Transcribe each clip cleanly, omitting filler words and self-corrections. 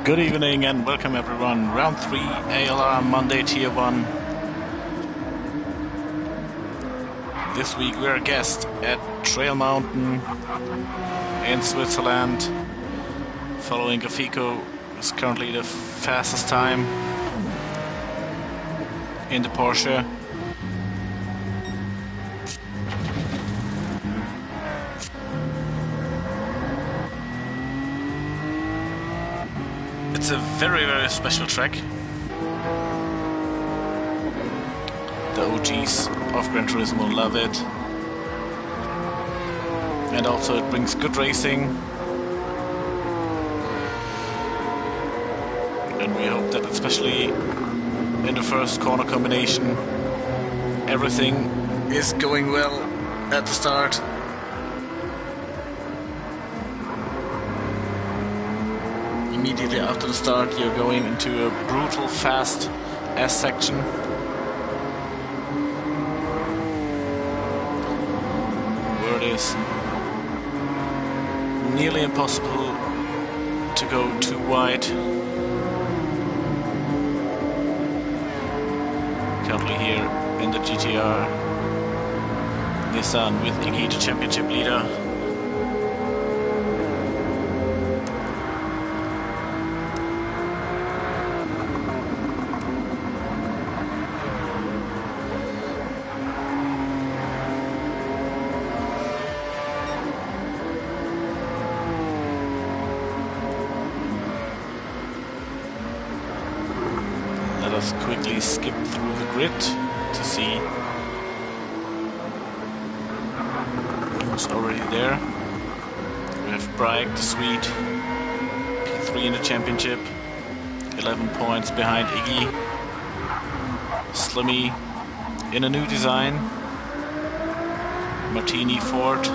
Good evening and welcome everyone. Round 3 ALR Monday Tier 1. This week we're a guest at Trail Mountain in Switzerland. Following Gafiko is currently the fastest time in the Porsche. It's a very special track. The OGs of Gran Turismo love it. And also it brings good racing. And we hope that especially in the first corner combination everything is going well at the start. Immediately after the start you're going into a brutal fast S section. Where it is nearly impossible to go too wide. Currently here in the GTR Nissan with Iggy, the championship leader. Let us quickly skip through the grid to see who's already there. We have Bragg, the Swede, P3 in the championship, 11 points behind Iggy. Slimmy in a new design, Martini Ford.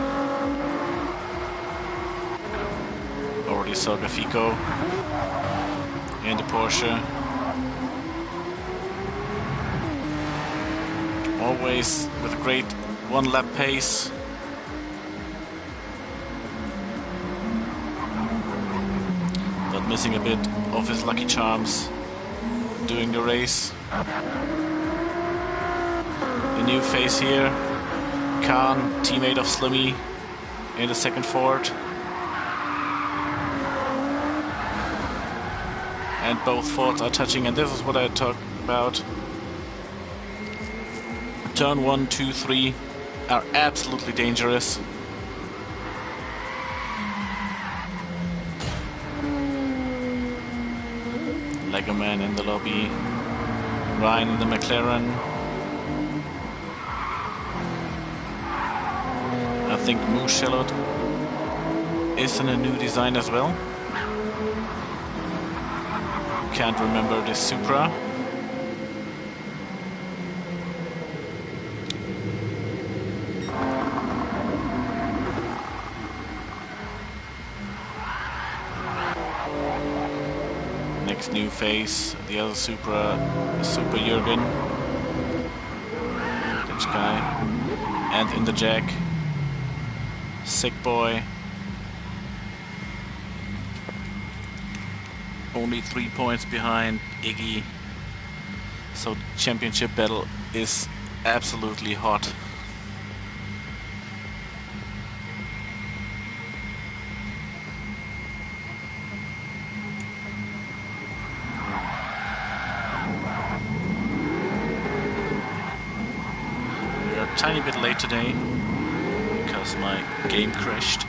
Already saw Gafiko in the Porsche. Always with a great one-lap pace. But missing a bit of his lucky charms during the race. The new face here, Khan, teammate of Slimmy in the second Ford. And both Fords are touching, and this is what I talked about. Turn 1, 2, 3 are absolutely dangerous. Lego Man in the lobby, Ryan in the McLaren. I think Moose Shallot is in a new design as well. Can't remember the Supra. Next new face, the other Supra, Super Jürgen. This guy. And in the Jack, Sick Boy. Only 3 points behind Iggy. So the championship battle is absolutely hot. Tiny bit late today because my game crashed.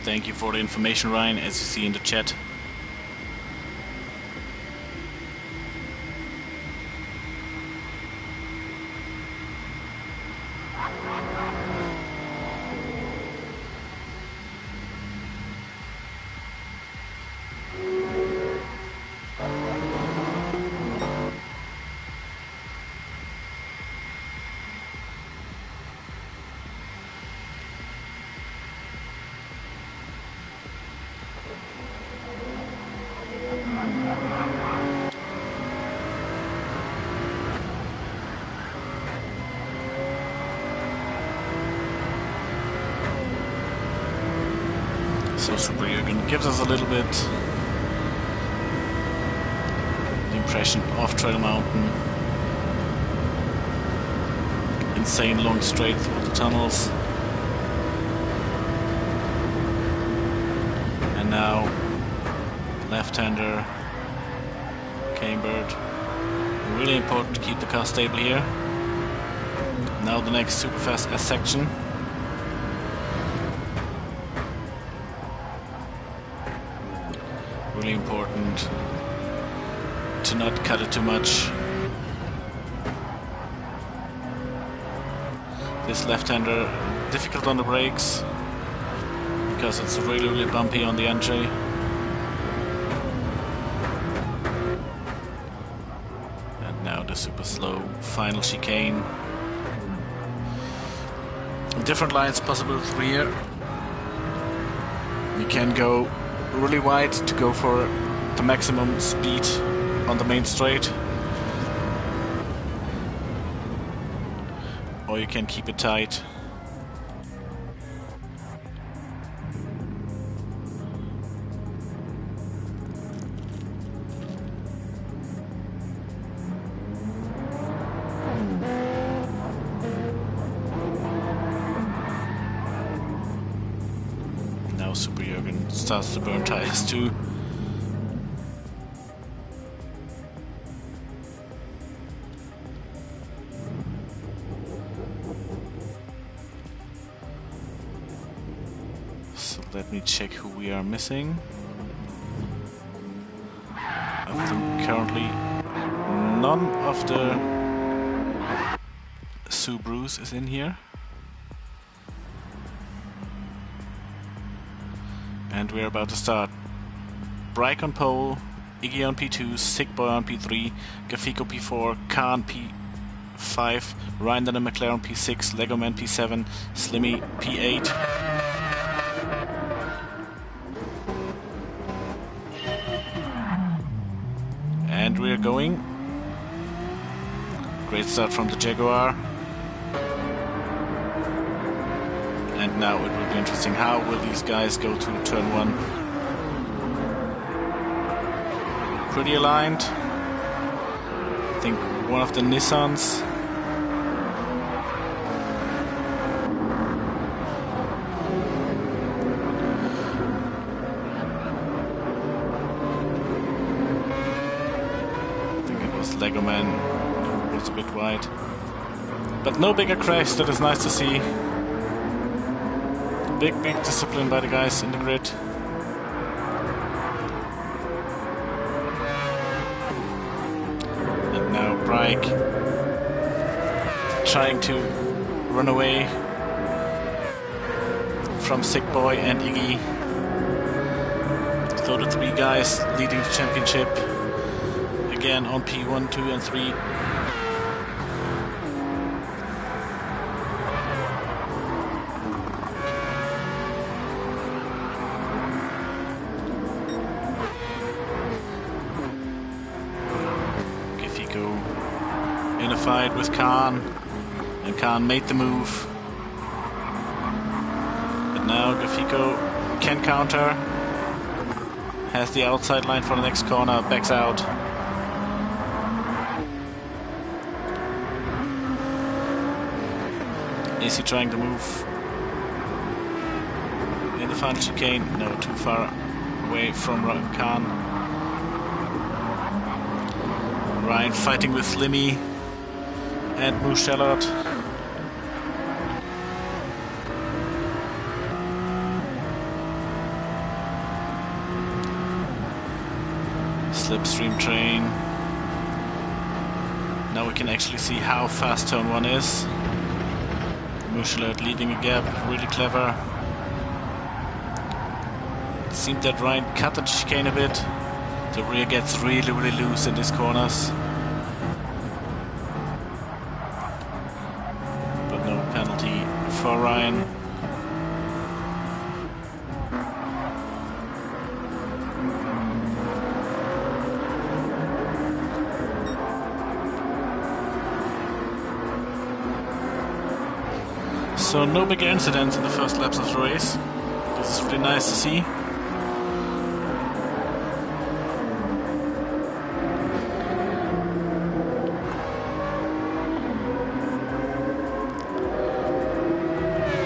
Thank you for the information, Ryan, as you see in the chat. So Super Jürgen gives us a little bit the impression of Trail Mountain. Insane long straight through the tunnels. And now left-hander Cambered. Really important to keep the car stable here. Now the next super fast S section. Really important to not cut it too much. This left-hander difficult on the brakes because it's really bumpy on the entry. And now the super slow final chicane. Different lines possible through here. You can go really wide to go for the maximum speed on the main straight, or you can keep it tight. Now Super Jürgen starts to burn tires too. So let me check who we are missing. I think currently none of the Subarus is in here. And we're about to start. Brike on pole, Iggy on P2, Sick Boy on P3, Gafiko P4, Khan P5, Ryndon and McLaren P6, Lego Man P7, Slimmy P8. And we're going. Great start from the Jaguar. And now it will be interesting. How will these guys go to turn 1? Pretty aligned. I think one of the Nissans. I think it was Lego Man. It was a bit wide. But no bigger crash. That is nice to see. Big discipline by the guys in the grid. And now Brike trying to run away from Sick Boy and Iggy. So the 3 guys leading the championship again on P1, 2 and 3. In a fight with Khan, and Khan made the move. But now Gafiko can counter, has the outside line for the next corner, backs out. Is he trying to move in the final chicane? No, too far away from Khan. Ryan fighting with Slimmy and Moose Shallot. Slipstream train. Now we can actually see how fast turn 1 is. Mouchelot leaving a gap, really clever. It seemed that Ryan cut the chicane a bit. The rear gets really loose in these corners. But no penalty for Ryan. So no big incidents in the first laps of the race. This is really nice to see.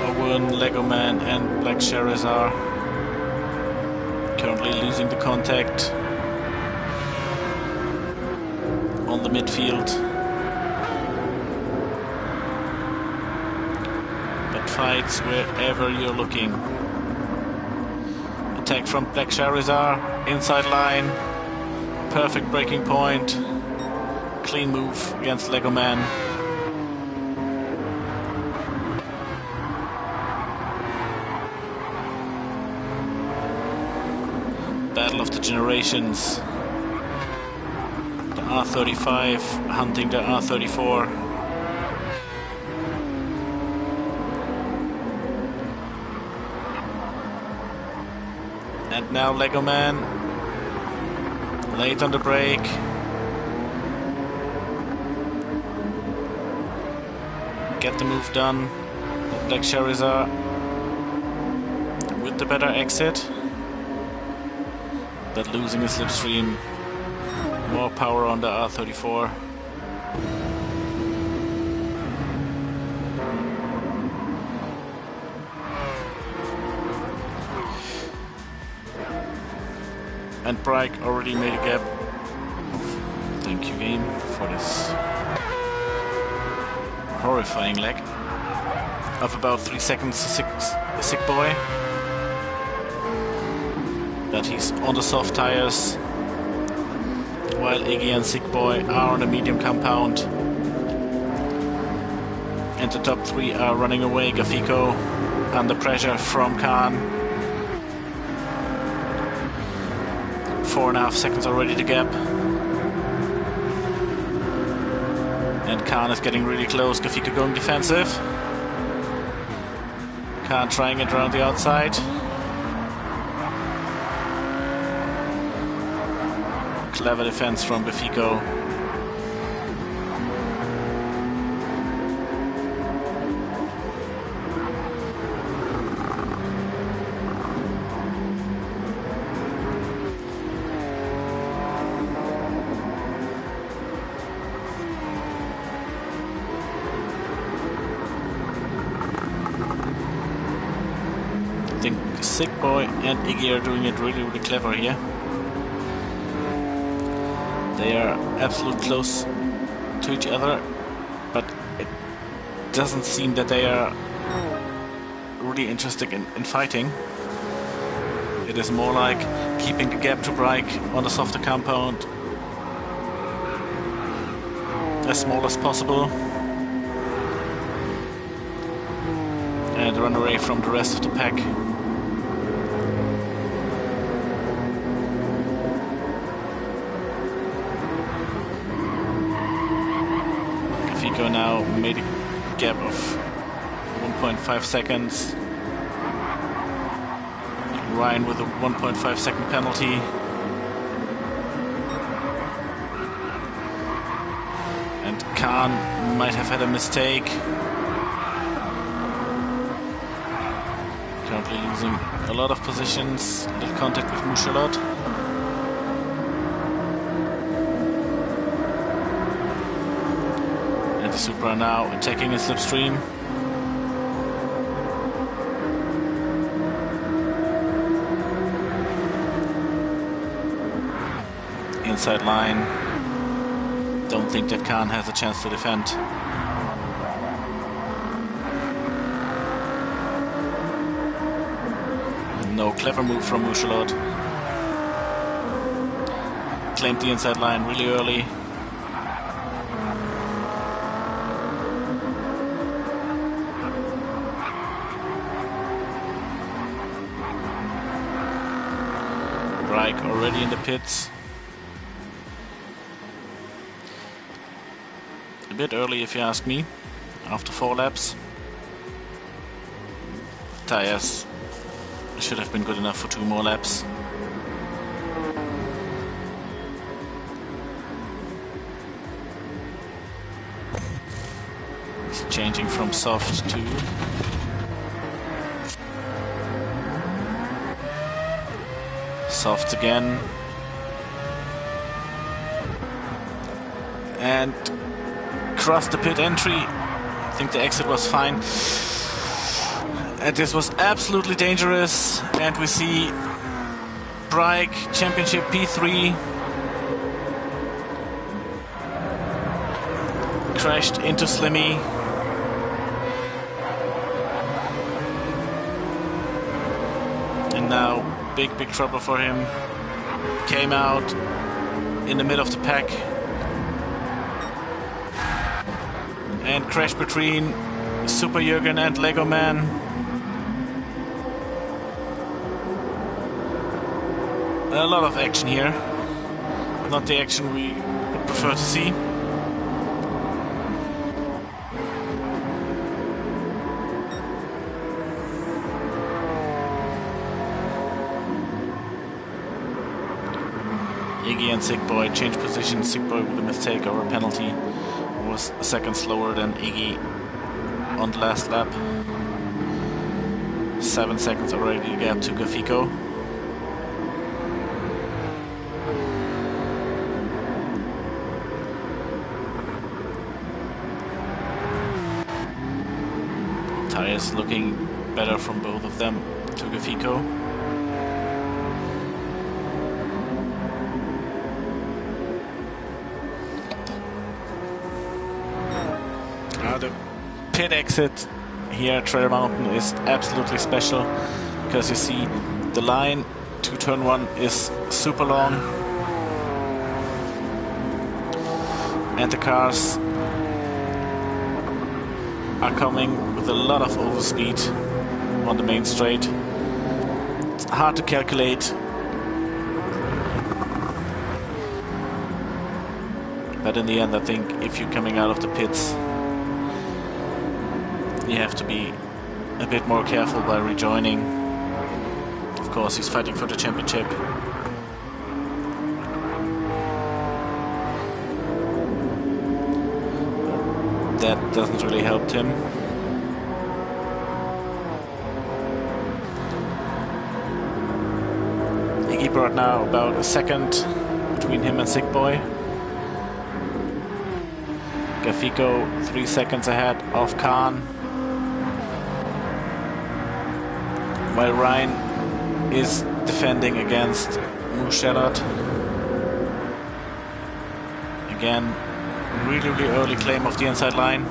Owen, Lego Man and Black Sherris are currently losing the contact on the midfield. Fights wherever you're looking. Attack from Black Charizard, inside line, perfect breaking point, clean move against Lego Man. Battle of the generations. The R35 hunting the R34. And now Lego Man, late on the brake. Get the move done. Black Charizard with the better exit, but losing a slipstream. More power on the R34. And Brake already made a gap. Thank you, game, for this horrifying lag of about 3 seconds to Sick Boy. But he's on the soft tires, while Iggy and Sick Boy are on the medium compound. And the top 3 are running away. Gaffico under pressure from Khan. 4.5 seconds already to gap. And Khan is getting really close. Gaffico going defensive. Khan trying it around the outside. Clever defense from Gaffico. I think Sick Boy and Iggy are doing it really clever here. They are absolutely close to each other, but it doesn't seem that they are really interested in fighting. It is more like keeping the gap to Brake on the softer compound as small as possible and run away from the rest of the pack. Gaffico now made a gap of 1.5 seconds. Ryan with a 1.5 second penalty. And Khan might have had a mistake. Currently losing a lot of positions. Little contact with Mouchelot. And the Supra now attacking a slipstream. Inside line. Don't think that Khan has a chance to defend. No, clever move from Mouchelot. claimed the inside line really early. Reich already in the pits. A bit early if you ask me, after 4 laps. Tires should have been good enough for 2 more laps. It's changing from soft to soft again. And crossed the pit entry. I think the exit was fine. And this was absolutely dangerous. And we see Reich, championship P3. Crashed into Slimmy. And now big trouble for him. Came out in the middle of the pack. And crashed between Super Jürgen and Lego Man. A lot of action here. Not the action we would prefer to see. Iggy and Sick Boy change position. Sick Boy with a mistake or a penalty was a second slower than Iggy on the last lap. 7 seconds already gap to Gafico. Tires looking better from both of them to Gafico. The pit exit here at Trail Mountain is absolutely special because you see the line to turn 1 is super long and the cars are coming with a lot of overspeed on the main straight. It's hard to calculate, but in the end I think if you're coming out of the pits you have to be a bit more careful by rejoining. Of course, he's fighting for the championship. That doesn't really help him. Iggy brought now about a second between him and Sick Boy. Gafico 3 seconds ahead of Khan. While Ryan is defending against Musharat. Again, really early claim of the inside line.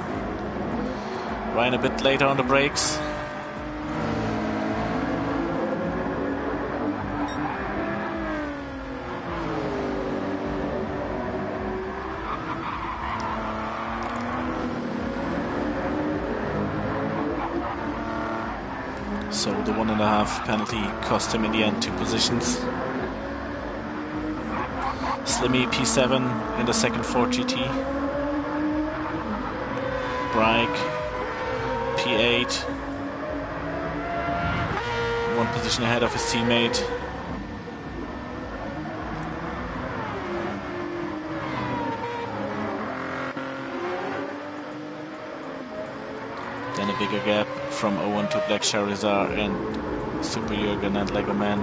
Ryan a bit later on the brakes. So the 1.5 penalty cost him in the end 2 positions. Slimmy P7 in the second Ford GT. Reich P8. 1 position ahead of his teammate. Then a bigger gap from Owen to Black Charizard and Super Jürgen and Lego Man.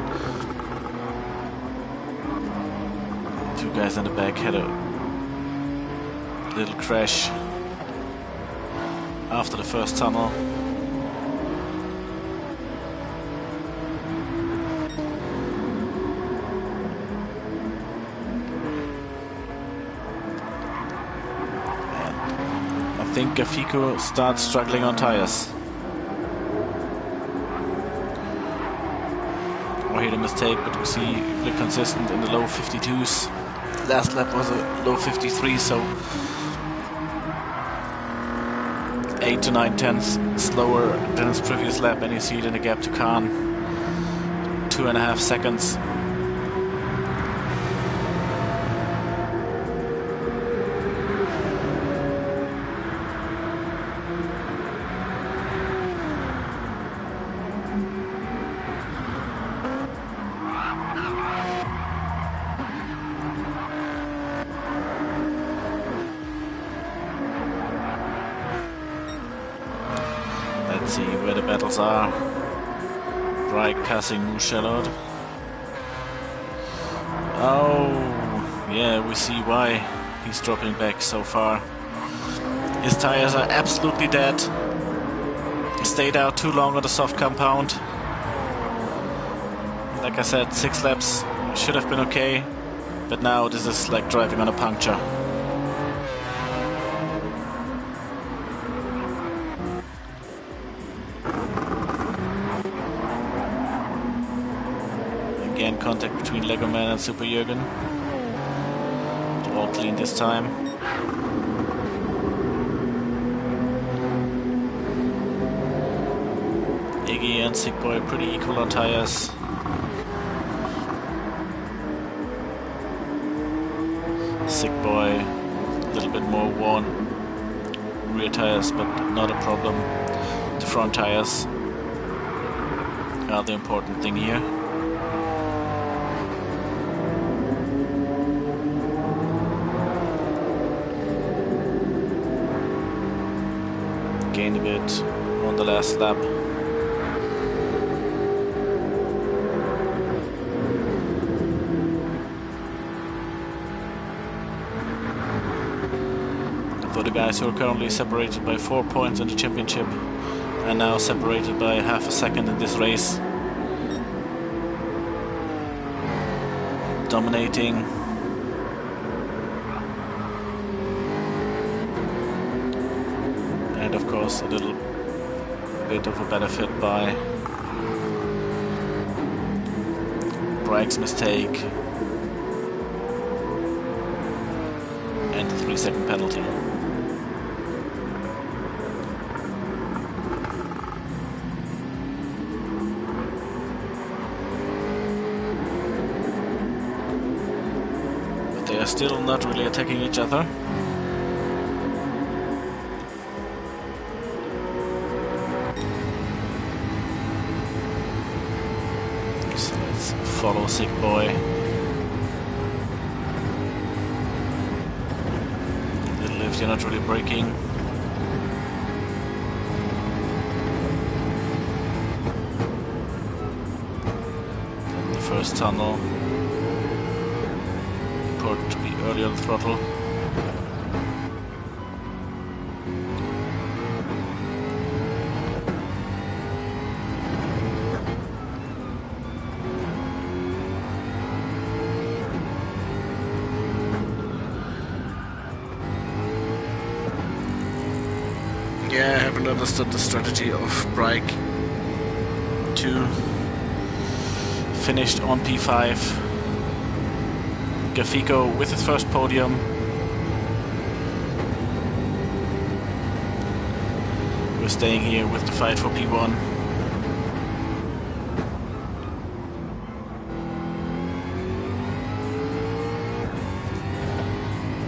2 guys in the back had a little crash after the first tunnel. I think Gafico starts struggling on tires. Or he had a mistake, but we see really consistent in the low 52s. last lap was a low 53, so 8 to 9 tenths slower than his previous lap, and you see it in the gap to Khan, 2.5 seconds. Let's see where the battles are. Brake passing Mouchelot. Oh, yeah, we see why he's dropping back so far. His tires are absolutely dead. Stayed out too long on the soft compound. Like I said, 6 laps should have been okay, but now this is like driving on a puncture. Again, contact between Lego Man and Super Jürgen. All clean this time. Iggy and Sick Boy pretty equal on tires. Sick Boy a little bit more worn rear tires, but not a problem. The front tires are the important thing here. Gained a bit on the last lap. For the guys who are currently separated by 4 points in the championship and now separated by half a second in this race. Dominating. And of course a little bit of a benefit by Brake's mistake and the 3-second penalty. But they are still not really attacking each other. Follow Sick Boy. Little lift, you're not really braking. The first tunnel. Important to be early on the throttle. Yeah, I haven't understood the strategy of Brake. 2 finished on P5. Gafico with his first podium. We're staying here with the fight for P1.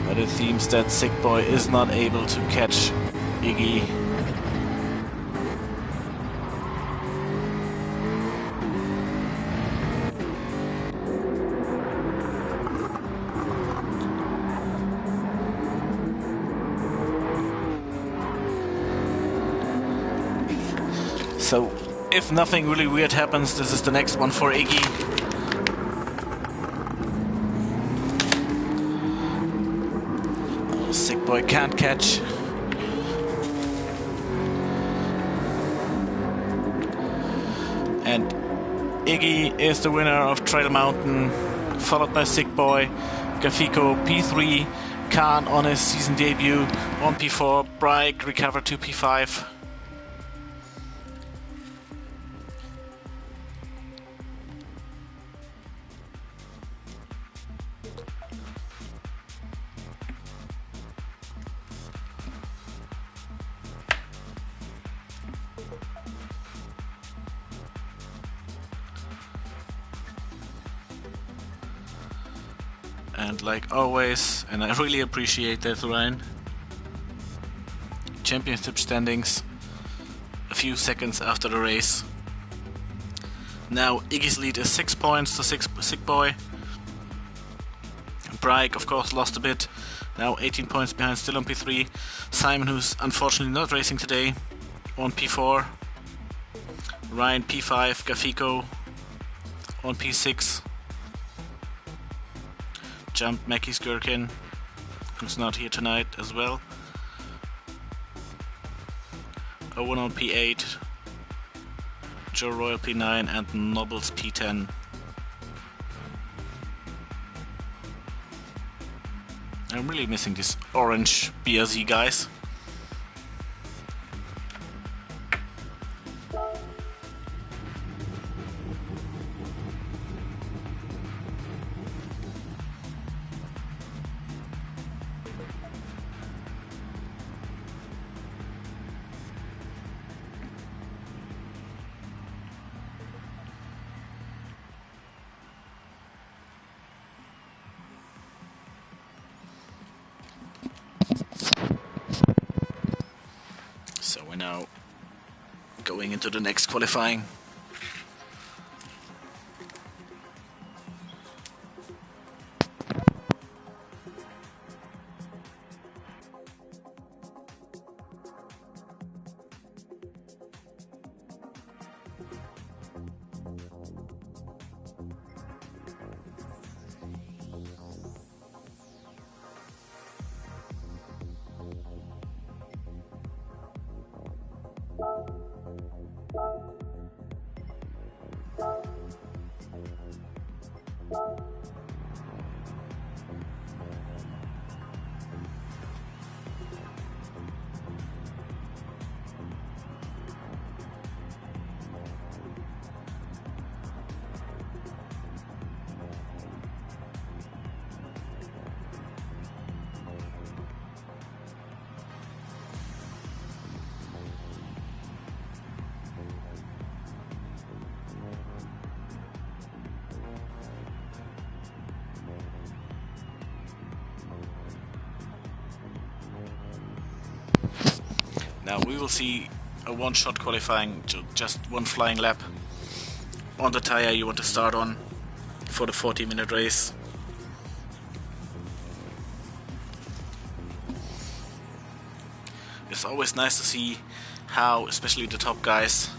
But it seems that Sick Boy is not able to catch Iggy. So, if nothing really weird happens, this is the next one for Iggy. Oh, Sick Boy can't catch. And Iggy is the winner of Trail Mountain, followed by Sick Boy, Gafico P3, Khan on his season debut on P4, Brake recovered to P5. And like always, and I really appreciate that, Ryan, championship standings a few seconds after the race. Now Iggy's lead is 6 points to Sick Boy. Bryke, of course, lost a bit. Now 18 points behind, still on P3. Simon, who's unfortunately not racing today, on P4. Ryan P5, Gafiko on P6. Jumped Mackie's Gherkin, who's not here tonight as well. Owen on P8. Joe Royal P9 and Nobles P10. I'm really missing these orange BRZ guys. So we're now going into the next qualifying. Now we will see a one-shot qualifying, just one flying lap on the tire you want to start on for the 40-minute race. It's always nice to see how, especially the top guys,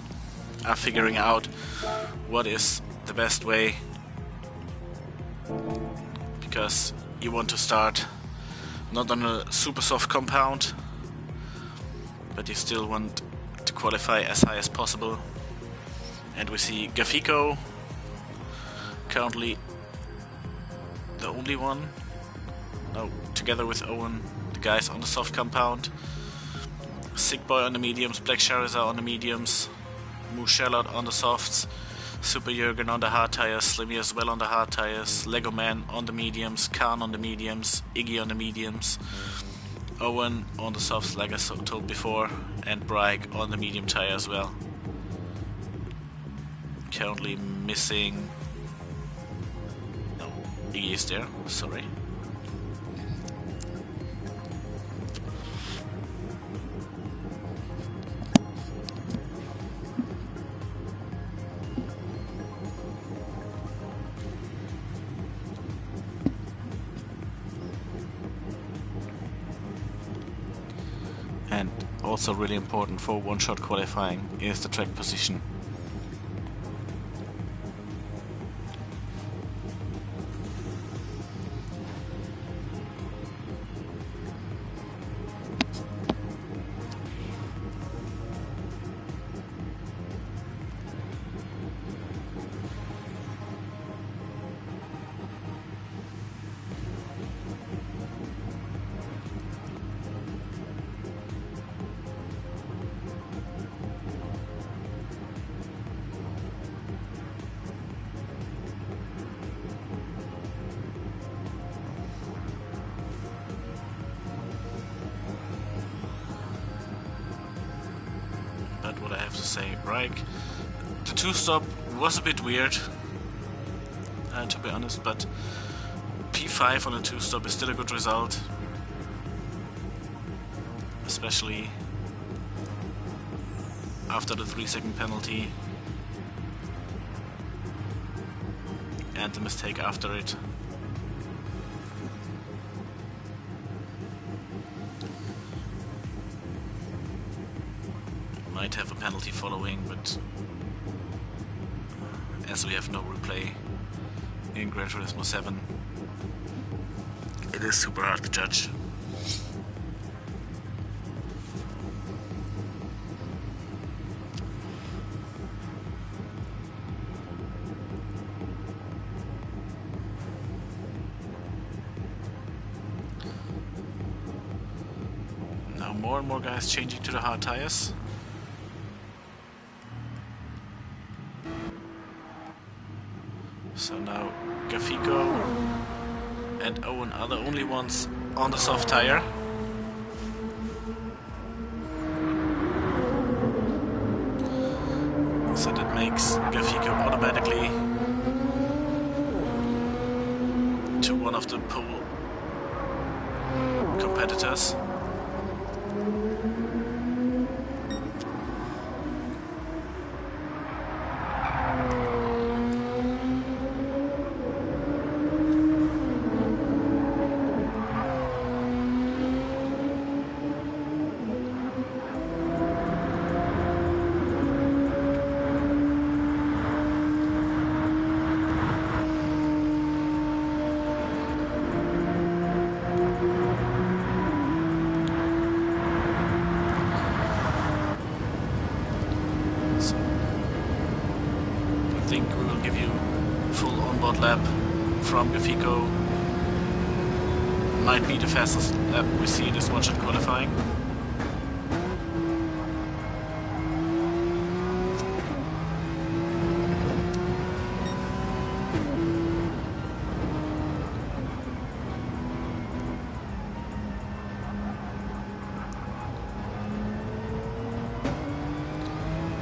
are figuring out what is the best way, because you want to start not on a super soft compound, but you still want to qualify as high as possible. And we see Gafiko, currently the only one, no, together with Owen, the guys on the soft compound. Sick Boy on the mediums, Black Charizard on the mediums, Moo Charlotte on the softs, Super Jürgen on the hard tires, Slimmy as well on the hard tires, Lego Man on the mediums, Khan on the mediums, Iggy on the mediums, Owen on the softs like I told before, and Bryke on the medium tire as well. Currently missing... no, Iggy is there, sorry. And also really important for one-shot qualifying is the track position. But what I have to say, Bryke, the two-stop was a bit weird, to be honest, but P5 on a 2-stop is still a good result, especially after the 3-second penalty and the mistake after it. Might have a penalty following, but as we have no replay in Gran Turismo 7, it is super hard to judge. Now more and more guys changing to the hard tires. So now Gafico and Owen are the only ones on the soft tire. So that makes Gafico automatically to one of the pole competitors. I think we will give you full onboard lap from Gafico. Might be the fastest lap we see this one-shot qualifying.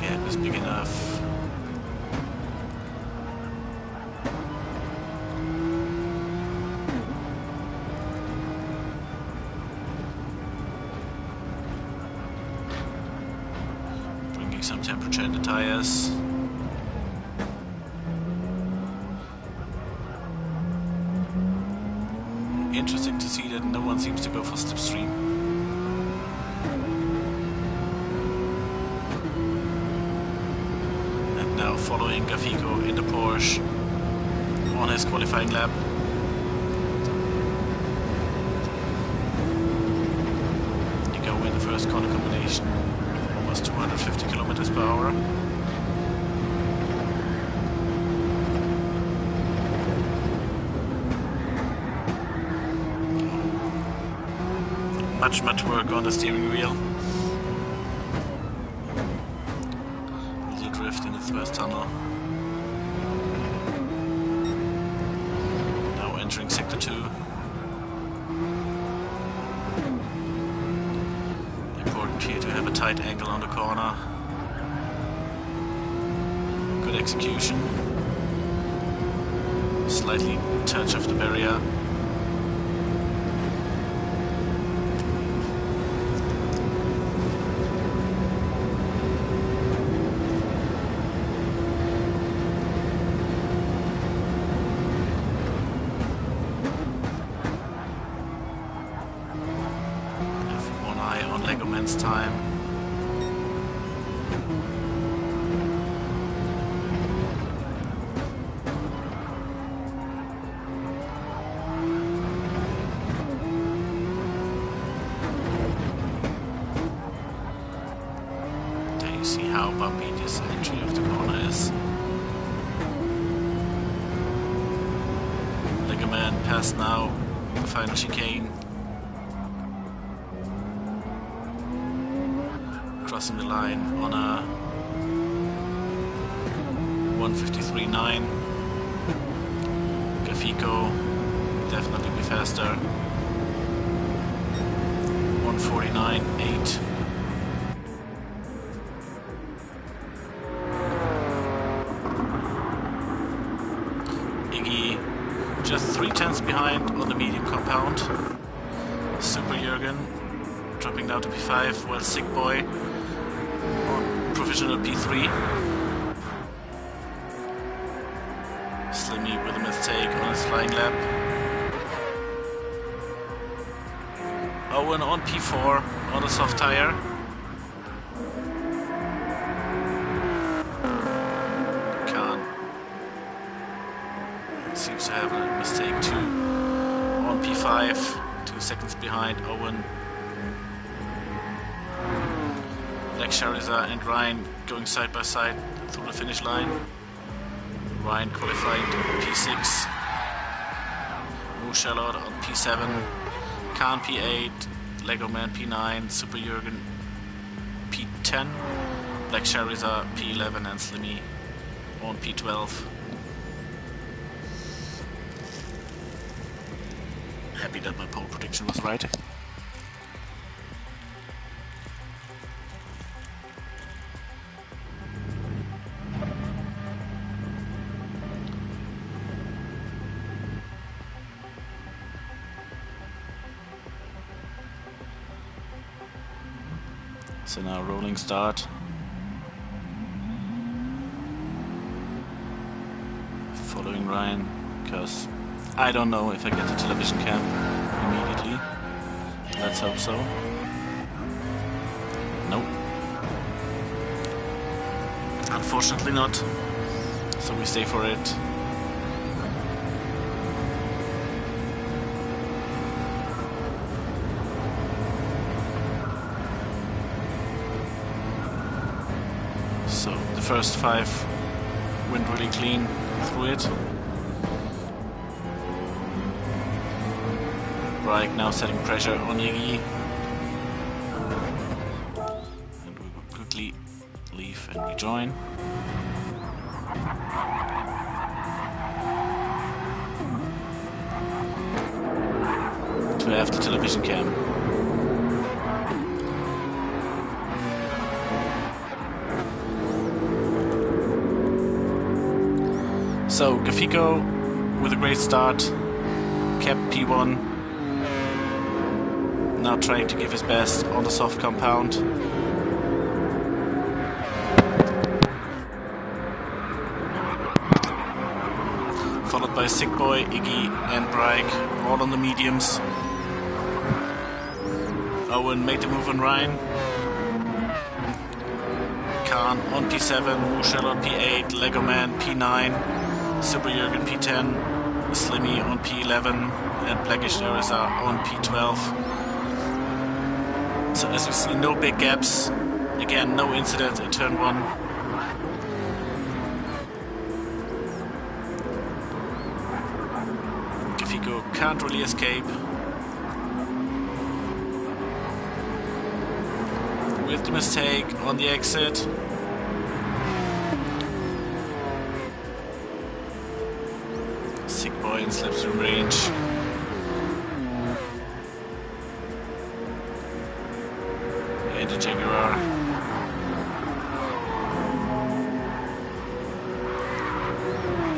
Gap is big enough. Some temperature in the tires. Interesting to see that no one seems to go for slipstream. And now following Gafico in the Porsche on his qualifying lap. You go in the first corner combination. Almost 250 kilometers per hour. Much work on the steering wheel. Little drift in the first tunnel. Now entering sector 2. Important here to have a tight angle on the corner. Good execution. Slightly touch of the barrier. Legoman's time. There you see how bumpy this entry of the corner is. Legoman passed now the final chicane. Crossing the line on a 1:53.9. Gafico definitely be faster. 1:49.8. Iggy just 3/10 behind on the medium compound. Super Jürgen dropping down to P5, while Sick Boy on provisional P3. Slimmy with a mistake on his flying lap. Owen on P4 on a soft tire. Khan seems to have a mistake too. On P5, 2 seconds behind Owen. Black Charizard and Ryan going side by side through the finish line. Ryan qualifying to P6. Mo Charlotte on P7. Khan P8. Lego Man P9. Super Jürgen P10. Black Charizard P11 and Slimmy on P12. Happy that my pole prediction was right. So now rolling start. Following Ryan, because I don't know if I get the television cam immediately. Let's hope so. Nope. Unfortunately not. So we stay for it. So the first 5 went really clean through it. Reich now setting pressure on Iggy. And we will quickly leave and rejoin. To have the television cam. So, Gafiko with a great start, kept P1, now trying to give his best on the soft compound. Followed by Sick Boy, Iggy and Brike, all on the mediums. Owen made the move on Ryan. Khan on P7, Mushel on P8, Lego Man P9. Super Jürgen P10, Slimmy on P11, and Blackish Charizard on P12. So as you see, no big gaps. Again, no incident in turn 1. Gafiko can't really escape. With the mistake on the exit. Sick Boy in slipstream range. And the Jaguar.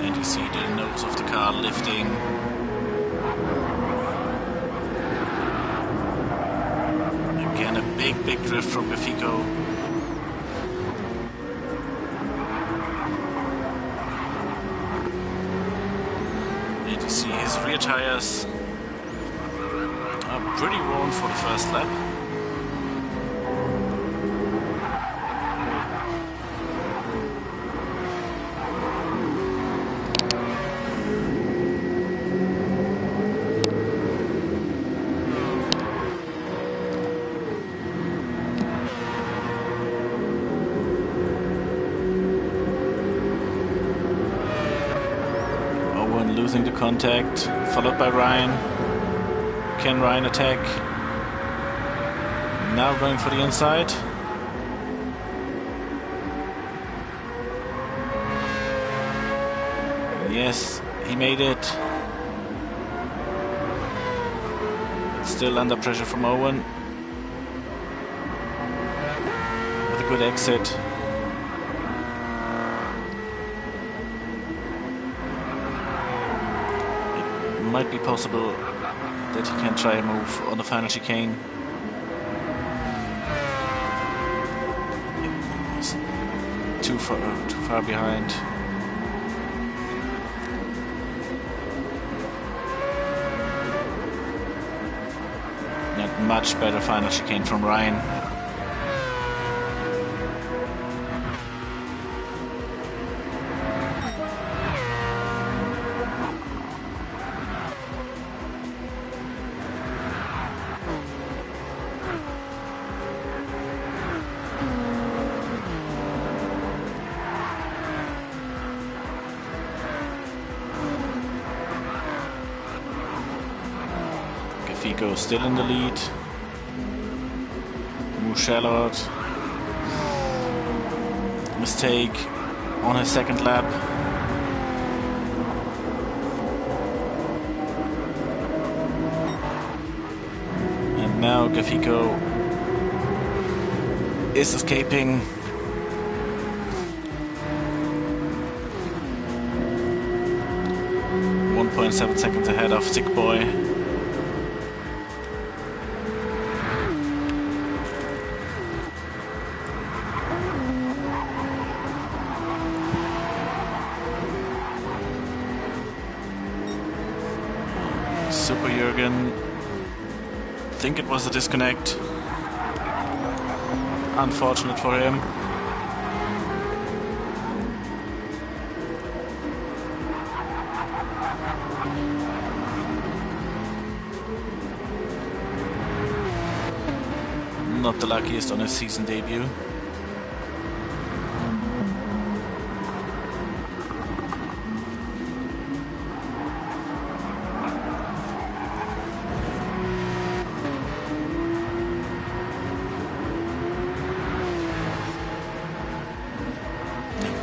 And you see the nose of the car lifting. Again, a big drift from Gafiko. You see his rear tires are pretty worn for the first lap. Losing the contact, followed by Ryan. Can Ryan attack? Now going for the inside. Yes, he made it. Still under pressure from Owen. With a good exit. might be possible that he can try a move on the final chicane. He's too far behind. Not much better final chicane from Ryan. Fico still in the lead. Charlotte. Mistake on his second lap. And now Gafico is escaping. .7 seconds ahead of Sick Boy. Super Jürgen, think it was a disconnect. Unfortunate for him. Not the luckiest on his season debut.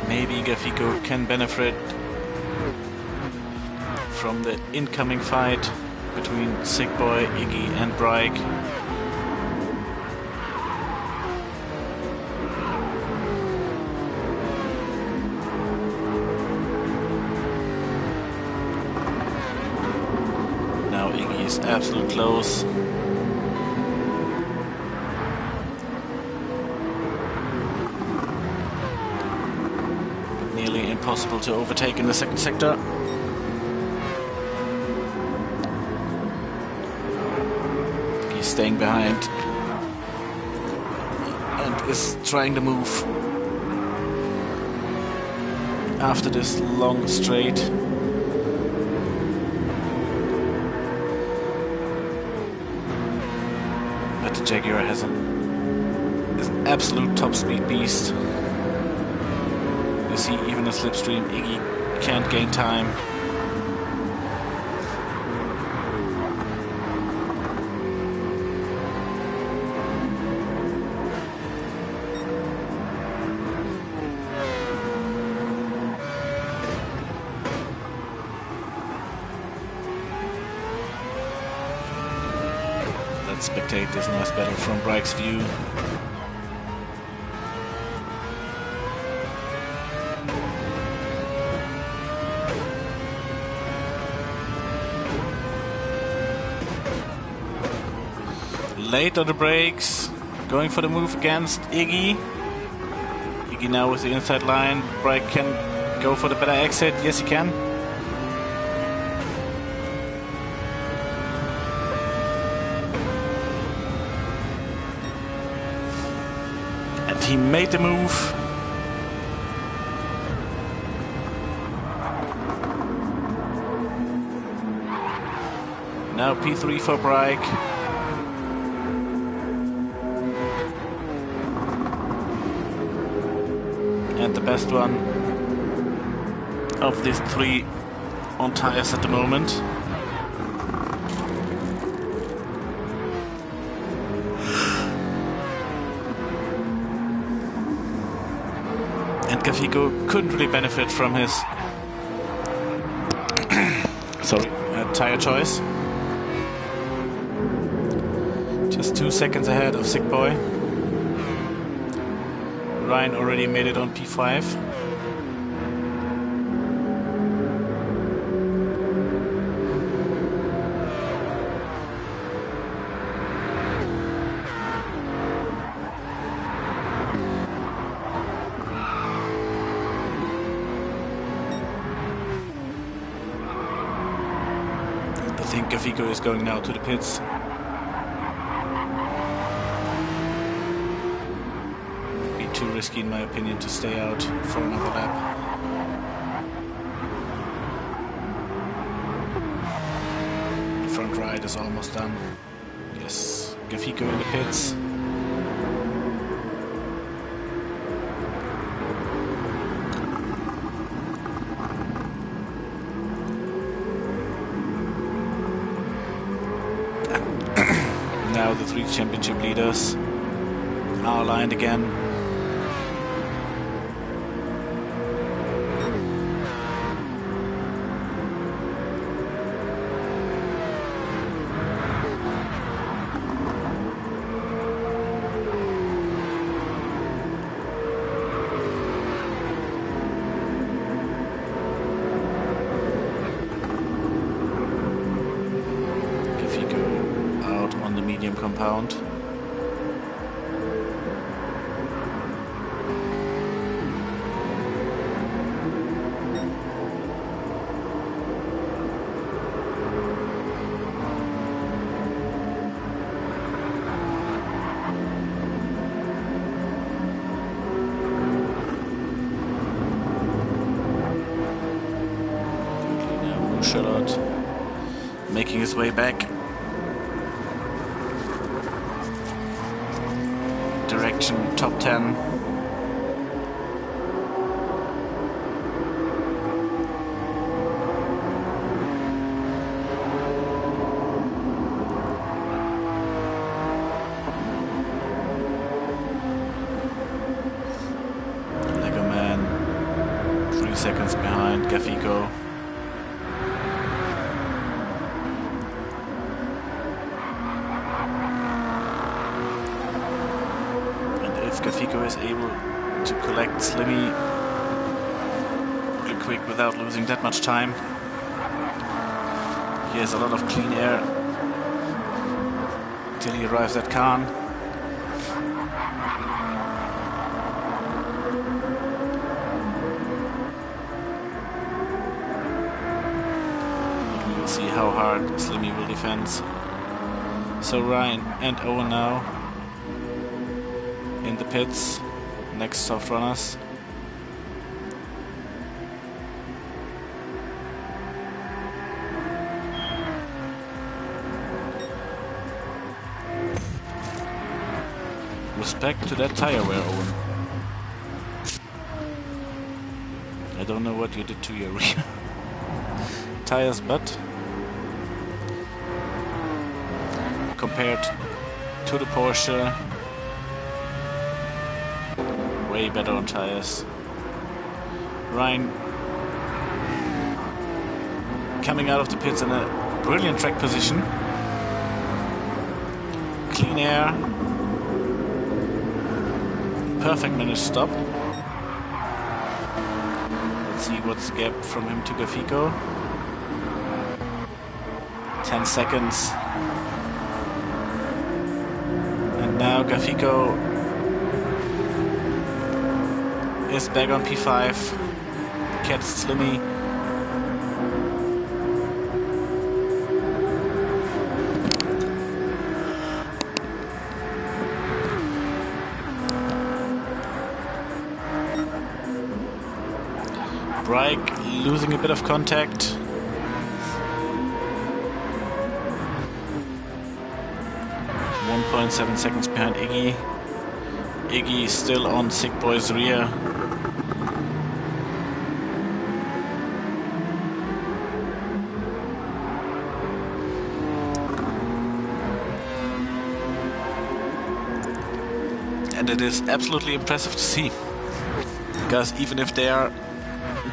Maybe Gafico can benefit from the incoming fight between Sick Boy, Iggy and Bryke. Now Iggy is absolutely close. Impossible to overtake in the second sector. He's staying behind and is trying to move after this long straight. But the Jaguar is an absolute top speed beast. You see, even a slipstream, Iggy can't gain time. Let's spectate this nice battle from Bryke's view. Late on the brakes, going for the move against Iggy. Iggy now with the inside line. Bryke can go for the better exit. Yes, he can. And he made the move. Now P3 for Bryke. And the best one of these three on tires at the moment. And Gafico couldn't really benefit from his tire choice. Just 2 seconds ahead of Sick Boy. Ryan already made it on P5. think Gafico is going now to the pits. Would be too risky, in my opinion, to stay out for another lap. The front right is almost done. Yes, Gafico in the pits. Now the 3 championship leaders are aligned again. On the medium compound. Now Charlotte making his way back. Direction top 10. Lego Man 3 seconds behind Gafico. Gafico is able to collect Slimmy real quick without losing that much time. He has a lot of clean air till he arrives at Khan. We will see how hard Slimmy will defend. So Ryan and Owen now in the pits, next soft runners. Respect to that tire wear, Owen. I don't know what you did to your rear tires, but compared to the Porsche, way better on tires. Ryan coming out of the pits in a brilliant track position. Clean air. Perfect managed stop. Let's see what's the gap from him to Gafico. 10 seconds. And now Gafico is back on P5, catch Slimmy. Brake losing a bit of contact. .7 seconds behind Iggy. Iggy still on Sick Boy's rear. And it is absolutely impressive to see, because even if they are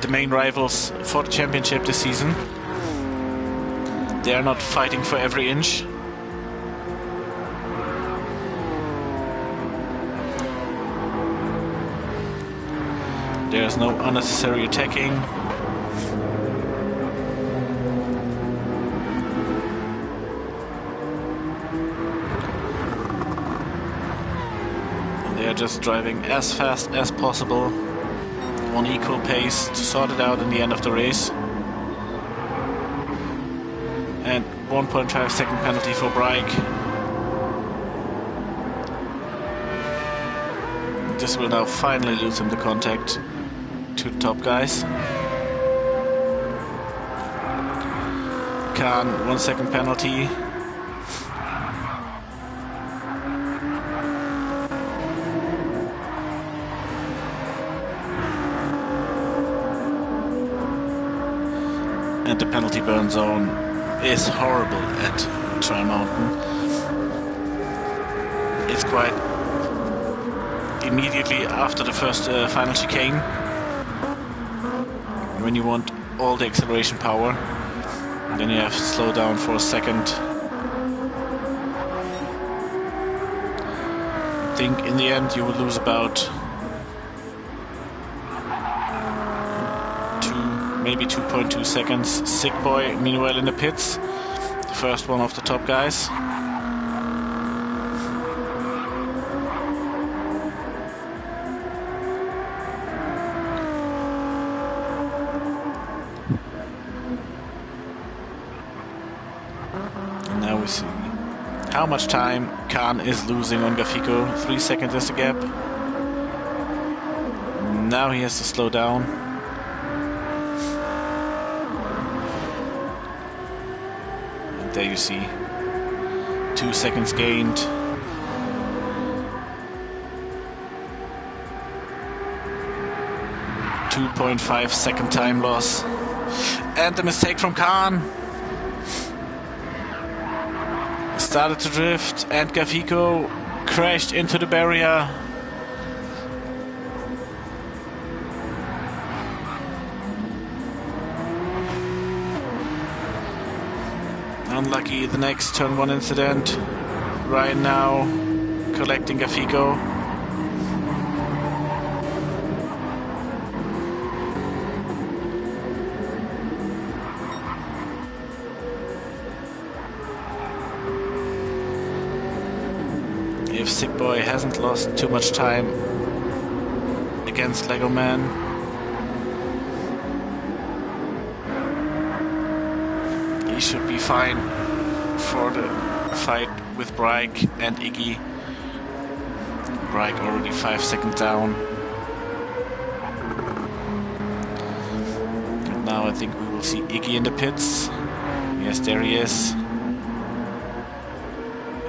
the main rivals for the championship this season, they are not fighting for every inch. There's no unnecessary attacking. And they are just driving as fast as possible on equal pace to sort it out in the end of the race. And 1.5 second penalty for Brake. This will now finally lose him the contact to the top guys. Khan, 1 second penalty. And the penalty burn zone is horrible at Trial Mountain. It's quite immediately after the first final chicane, when you want all the acceleration power, then you have to slow down for a second. I think in the end you will lose about maybe 2.2 seconds. Sick Boy, meanwhile in the pits, the first one of the top guys. And now we see how much time Khan is losing on Gafico. 3 seconds is the gap. Now he has to slow down. There you see 2 seconds gained. .5 second time loss. And the mistake from Khan. Started to drift and Gafico crashed into the barrier. Unlucky, the next turn 1 incident. Ryan now collecting Gafico. If Sick Boy hasn't lost too much time against Lego Man, he should be fine for the fight with Brake and Iggy. Brake already 5 seconds down. And now I think we will see Iggy in the pits. Yes, there he is.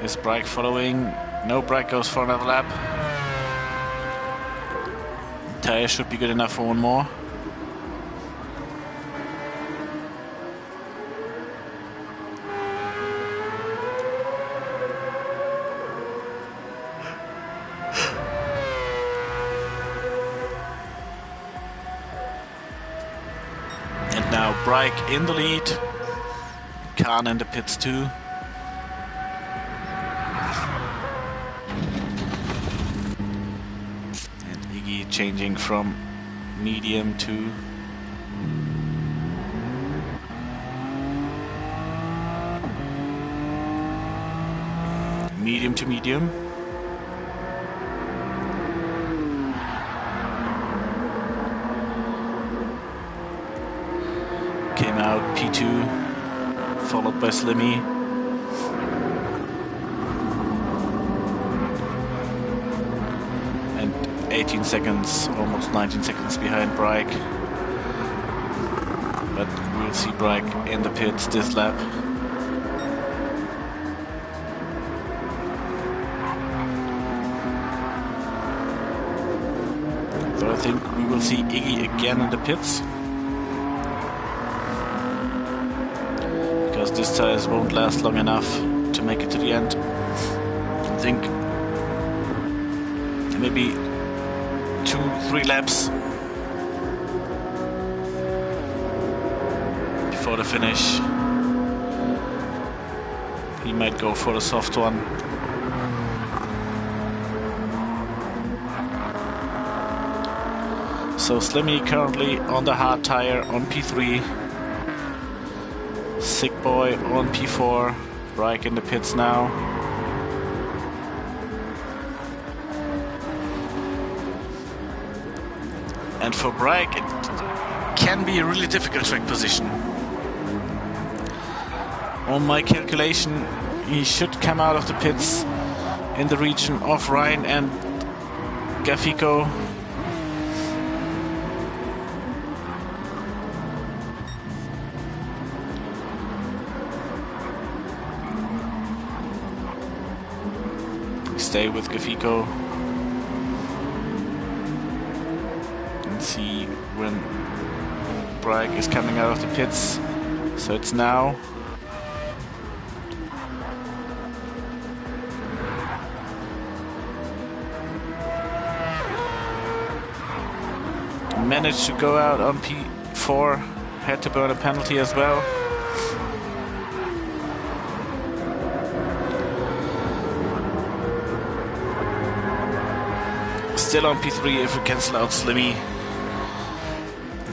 Is Brake following? No, Brake goes for another lap. Tire should be good enough for one more. Now Brake in the lead, Khan in the pits too. And Iggy changing from medium to medium. Came out P2, followed by Slimmy. And 18 seconds, almost 19 seconds behind Brake. But we'll see Brake in the pits this lap. So I think we will see Iggy again in the pits. Because this tires won't last long enough to make it to the end. I think maybe 2-3 laps before the finish. He might go for the soft one. So Slimmy currently on the hard tire on P3. Sick Boy on P4, Brake in the pits now. And for Brake it can be a really difficult track position. On my calculation, he should come out of the pits in the region of Ryan and Gafico. Stay with Gafico and see when Bragg is coming out of the pits. So it's now. Managed to go out on P4, had to burn a penalty as well. Still on P3 if we cancel out Slimmy,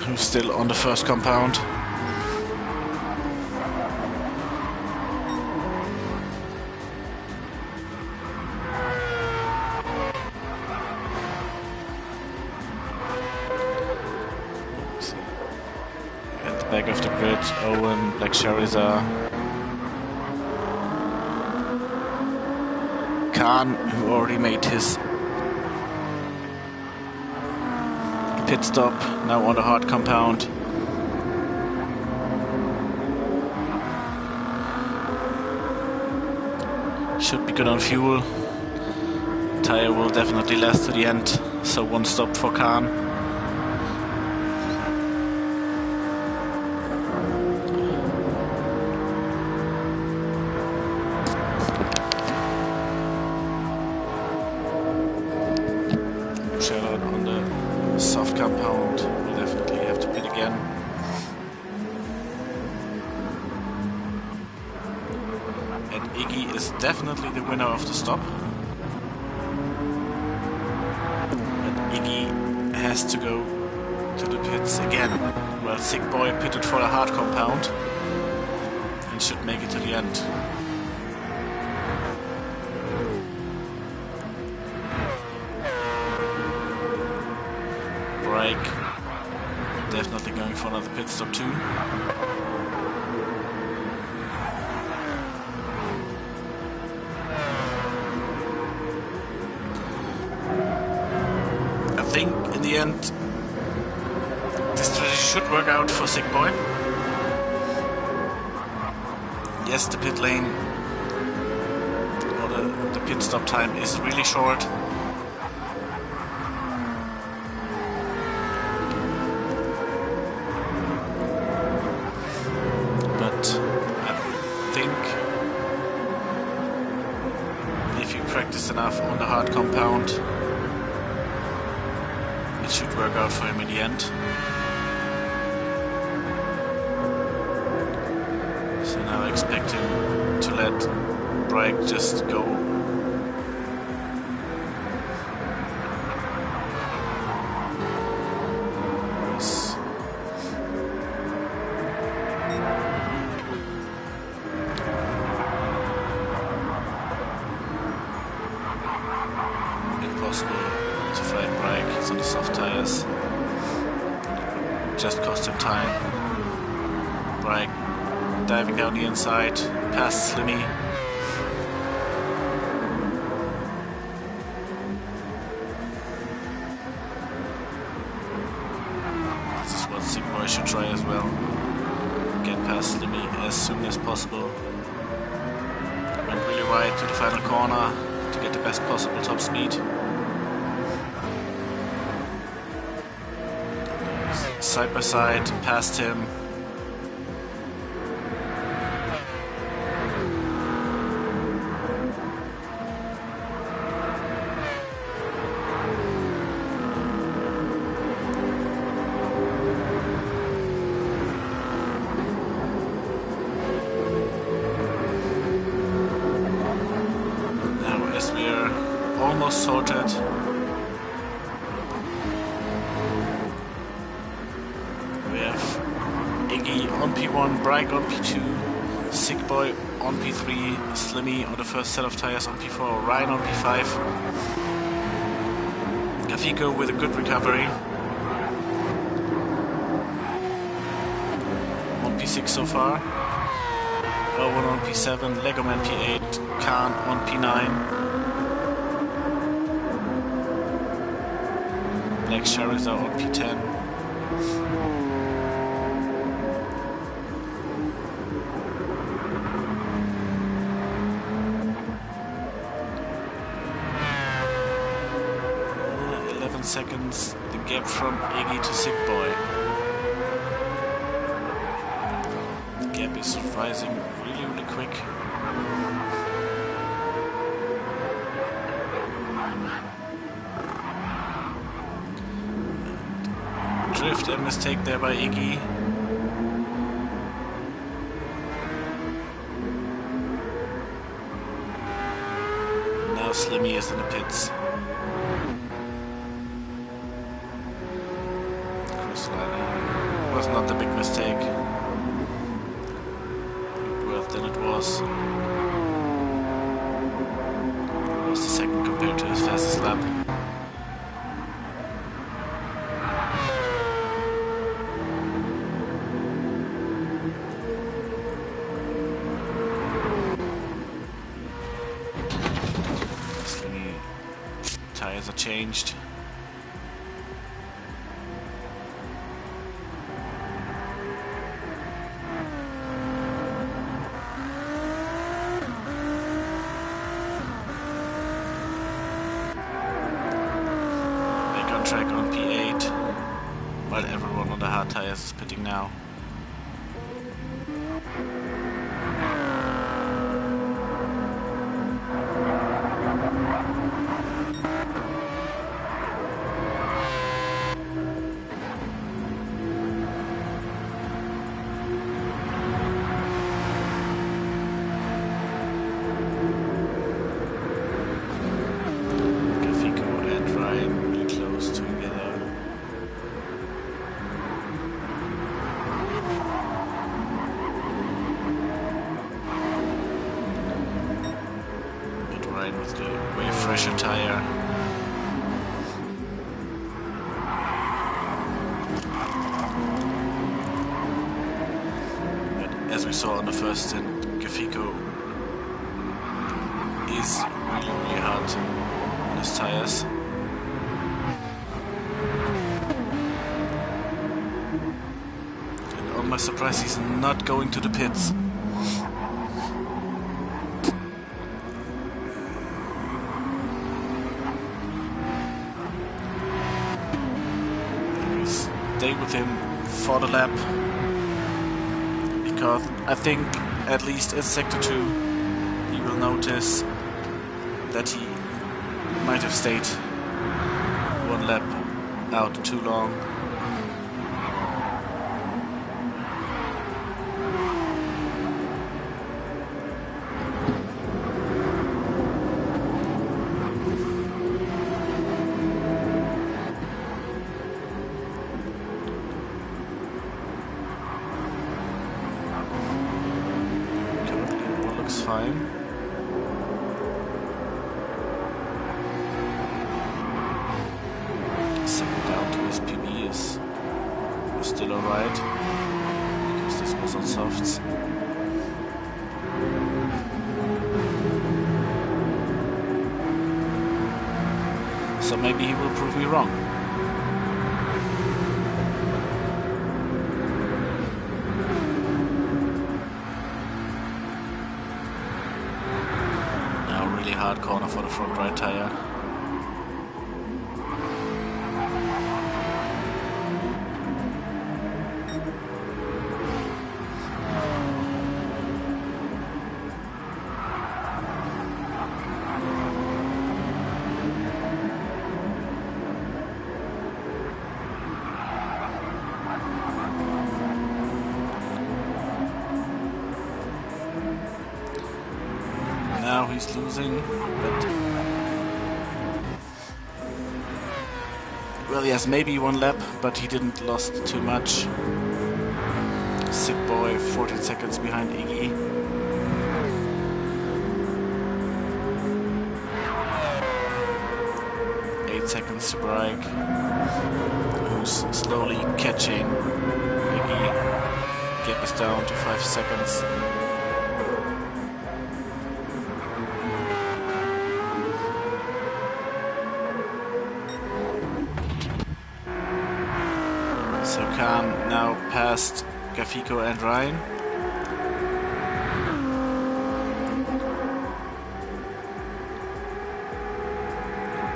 who's still on the first compound. At the back of the grid, Owen, Black Charizard, Khan, who already made his pit stop, now on the hard compound. Should be good on fuel. Tire will definitely last to the end, so one stop for Khan. Shout out on the soft compound, we'll definitely have to pit again. And Iggy is definitely the winner of the stop. But Iggy has to go to the pits again. Well, Sick Boy pitted for a hard compound and should make it to the end. Definitely going for another pit stop too. I think in the end this strategy should work out for Sick Boy. Yes, the pit lane or the pit stop time is really short. Practice enough on the hard compound, it should work out for him in the end. So now I expect him to let Bragg just go. To fight Bragg, he's on the soft tires. Just cost him time. Bragg diving down the inside, past Slimmy. This is what Sick Boy should try as well. Get past Slimmy as soon as possible. Went really wide to the final corner to get the best possible top speed. Side by side, past him. Now, as we are almost sorted, on P1, Bragg on P2, Sick Boy on P3, Slimmy on the first set of tires on P4, Ryan on P5, Gafico with a good recovery on P6 so far. Owen on P7, Legoman P8, Khan on P9. Black Charizard on P10. Seconds, the gap from Iggy to Sick Boy. The gap is rising really quick. Drift and mistake there by Iggy. Now Slimmy is in the pits. Was not the big mistake. Worse than it was. Lost a second compared to his fastest lap. Slingy tires are changed. Track on P8, while everyone on the hard tires is pitting now. With the way fresher tire. But as we saw on the first stint, Gaffico is really hard on his tires. And on my surprise, he's not going to the pits. Stay with him for the lap, because I think at least in sector 2 he will notice that he might have stayed one lap out too long. Fine. Second down to his PB is still alright, because this was on softs. So maybe he will prove me wrong. Hard corner for the front right tire. Now he's losing, but well, yes, maybe one lap, but he didn't lost too much. Sick Boy 14 seconds behind Iggy. Seconds to Bragg, who's slowly catching Iggy. Gap is down to 5 seconds. So Khan now passed Gafiko and Ryan.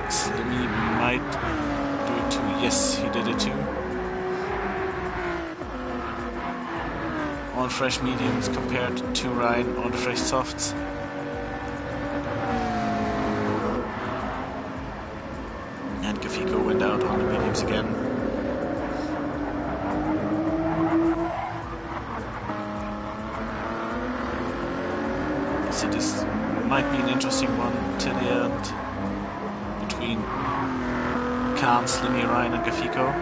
Slimmy might do it too. Yes, he did it too. On fresh mediums compared to Ryan on the fresh softs. And Gafiko went out on the mediums again. So this might be an interesting one till the end between Khan, Slimmy, Ryan and Gafiko.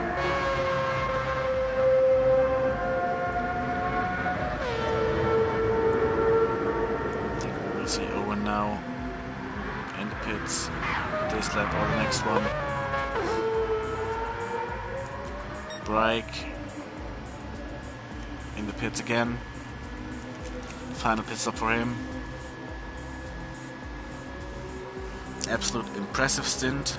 I think we'll see Owen now in the pits this lap or the next one. Brake in the pits again. Final pit stop for him. Absolute impressive stint.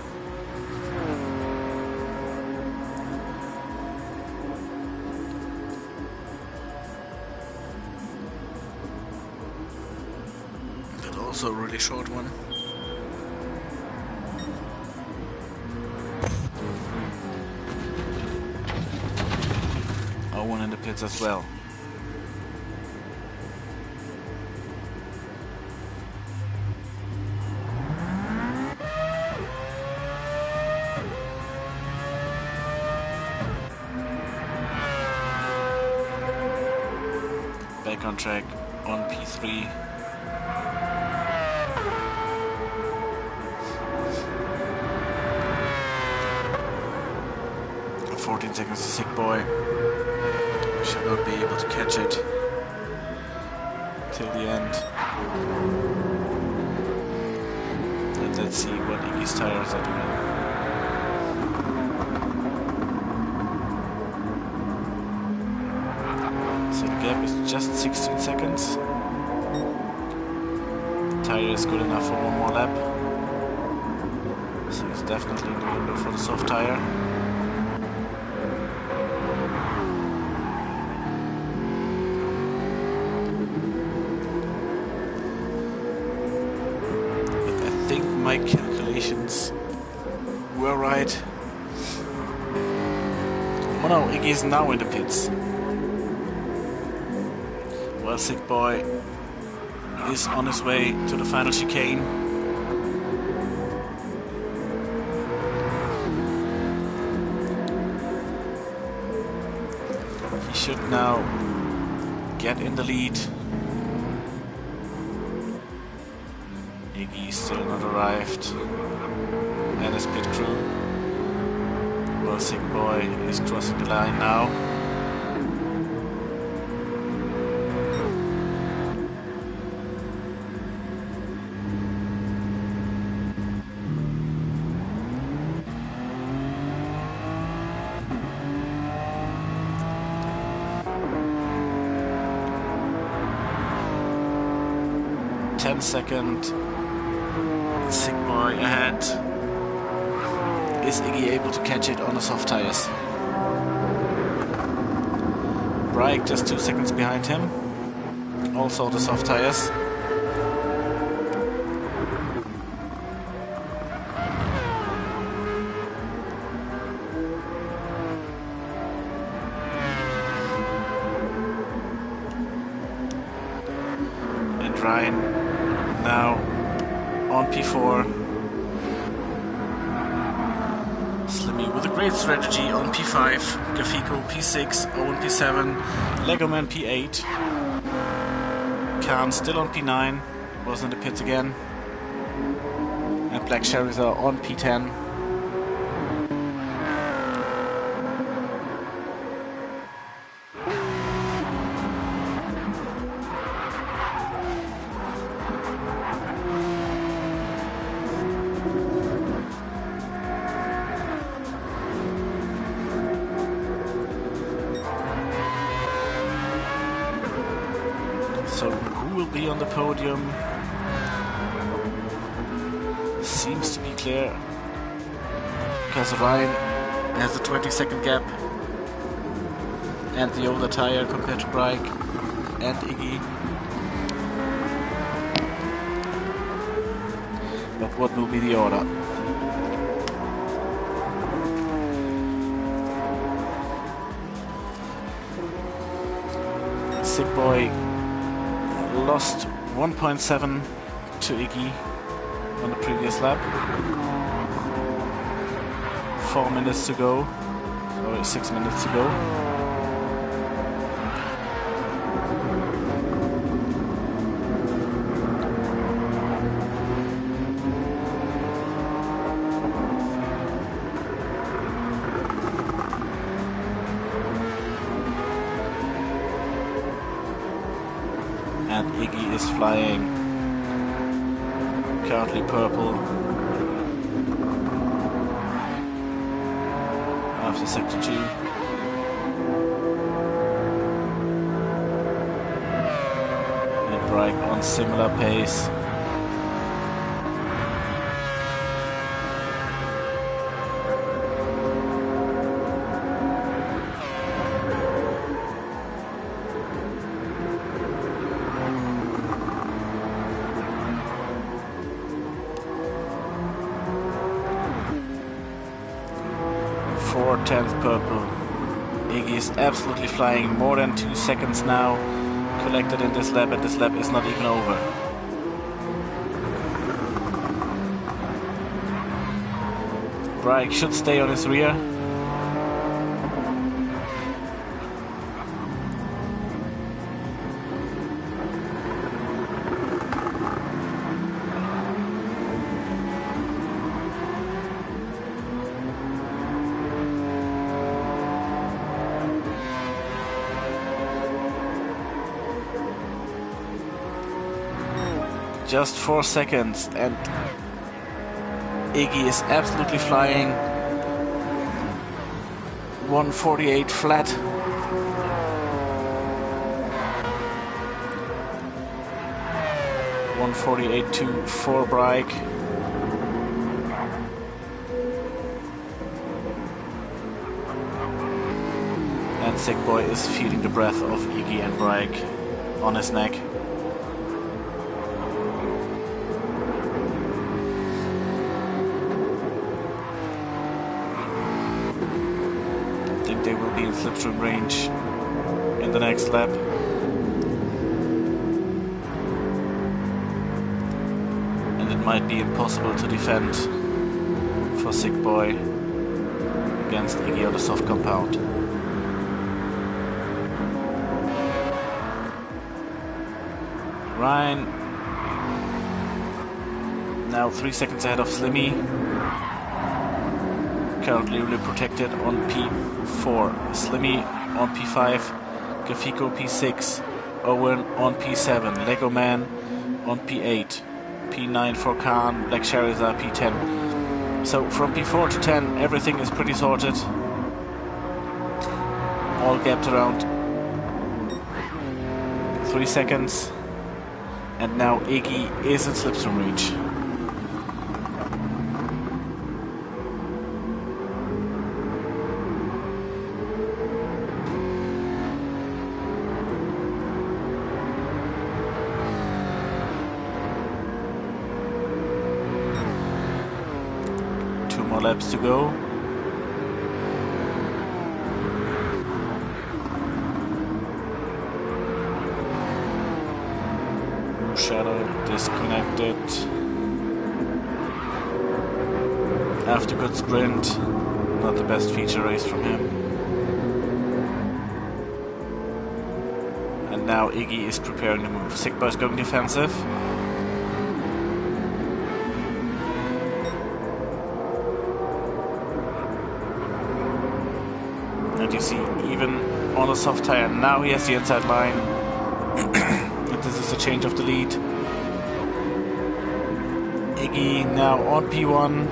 But also a really short one. Owen in the pits as well. Back on track on P3. And 14 seconds to Sick Boy. We should not be able to catch it till the end. And let's see what Iggy's tires are doing. So the gap is just 16 seconds. The tire is good enough for one more lap. So it's definitely in the window for the soft tire. But I think my calculations were right. Oh no, Iggy is now in the pits. Well, Sick Boy is on his way to the final chicane. He should now get in the lead. Iggy still not arrived. And his pit crew. Well, Sick Boy is crossing the line now. Second, Sick Boy ahead. Is Iggy able to catch it on the soft tires? Brake just 2 seconds behind him. Also the soft tires. And Ryan now on P4. Slimmy with a great strategy on P5. Gafiko P6, Owen P7, Legoman P8. Khan still on P9, was in the pits again. And Black Cherries are on P10. So who will be on the podium? Seems to be clear, because Ryan has a 20-second gap and the older tire compared to Brake and Iggy. But what will be the order? Sick Boy lost 1.7 to Iggy on the previous lap. 4 minutes to go, or 6 minutes to go. And Iggy is flying, currently purple after sector 2. And Brake on similar pace. Tenth purple. Iggy is absolutely flying, more than 2 seconds now collected in this lap, and this lap is not even over. Brake should stay on his rear. Just 4 seconds, and Iggy is absolutely flying. 148 flat. .148.2 for Brake. And Sick Boy is feeling the breath of Iggy and Brake on his neck. They will be in slipstream range in the next lap. And it might be impossible to defend for Sick Boy against Iggy or the soft compound. Ryan now 3 seconds ahead of Slimmy. Currently really protected on P4, Slimmy on P5, Gafico P6, Owen on P7, Lego Man on P8, P9 for Khan, Black Charizard P10. So from P4 to 10 everything is pretty sorted, all gapped around 3 seconds, and now Iggy is in slipstream reach. More laps to go. Shadow disconnected. After good sprint, not the best feature race from him. And now Iggy is preparing to move. Sick Boy is going defensive. And you see, even on a soft tire, now he has the inside line. And this is a change of the lead. Iggy now on P1.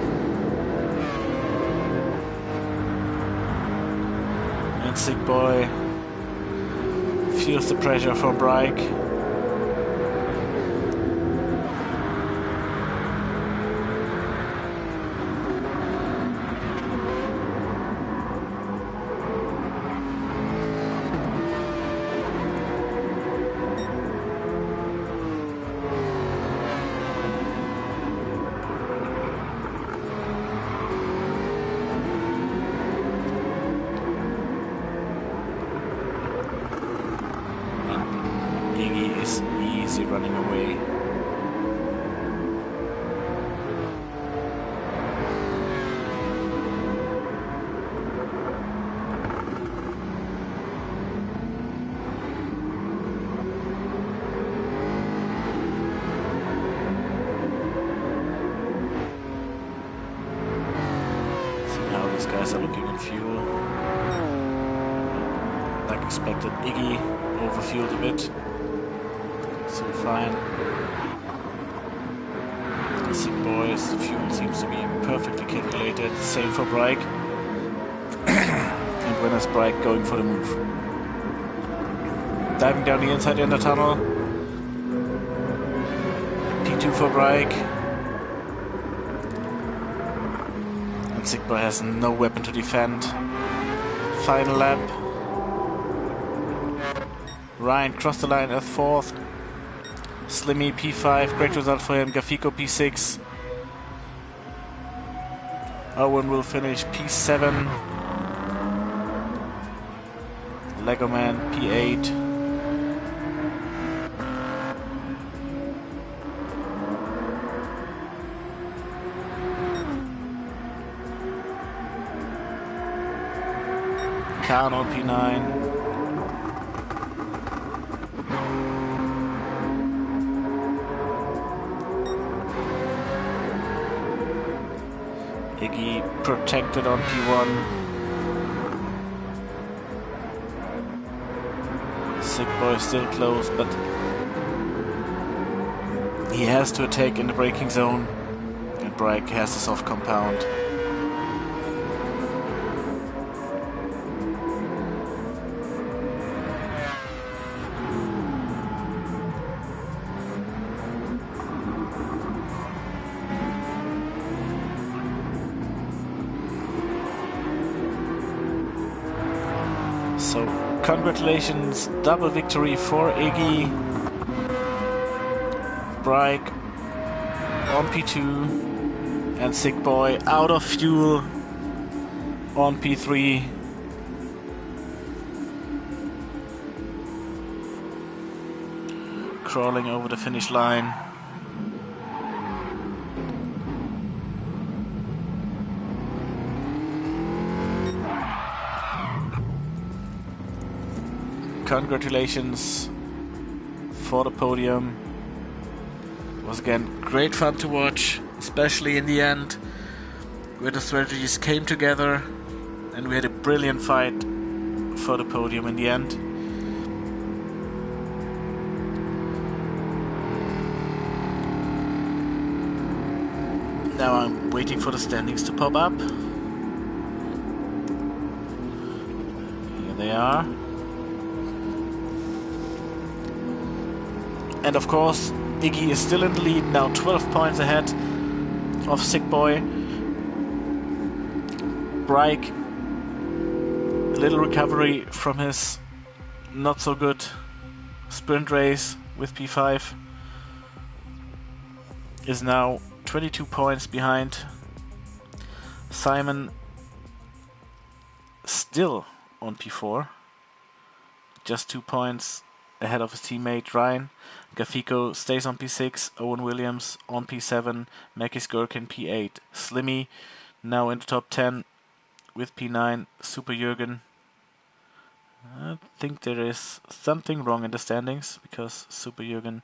And Sick Boy feels the pressure from Brake. easy running away. These guys are looking on fuel. Like expected, Iggy overfueled a bit. So fine. Sick Boys, fuel seems to be perfectly calculated. Same for Brake. And when is Brake going for the move? Diving down the inside in the tunnel. P2 for Brake. Sigboy has no weapon to defend. Final lap. Ryan crossed the line at 4th. Slimmy P5, great result for him. Gafiko P6. Owen will finish P7. Lego Man P8. Khan on P9. Iggy protected on P1. Sick Boy still close, but he has to attack in the braking zone, and Brake has a soft compound. So, congratulations, double victory for Iggy. Brake on P2 and Sick Boy out of fuel on P3. Crawling over the finish line. Congratulations for the podium. It was again great fun to watch, especially in the end, where the strategies came together and we had a brilliant fight for the podium in the end. Now I'm waiting for the standings to pop up. Here they are. And of course, Iggy is still in the lead, now 12 points ahead of Sick Boy. Brake, a little recovery from his not so good sprint race with P5, is now 22 points behind. Simon still on P4, just 2 points ahead of his teammate Ryan. Gafiko stays on P6, Owen Williams on P7, Makis Gurkin P8, Slimmy now in the top 10 with P9, Super Jürgen. I think there is something wrong in the standings because Super Jürgen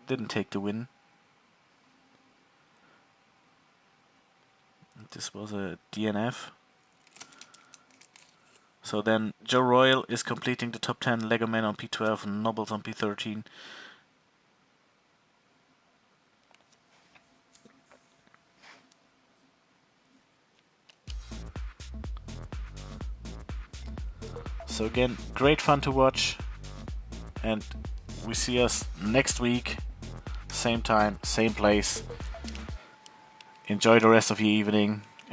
didn't take the win. This was a DNF. So then Joe Royal is completing the top 10, Lego Man on P12 and Nobles on P13. So again, great fun to watch, and we see us next week, same time, same place. Enjoy the rest of your evening.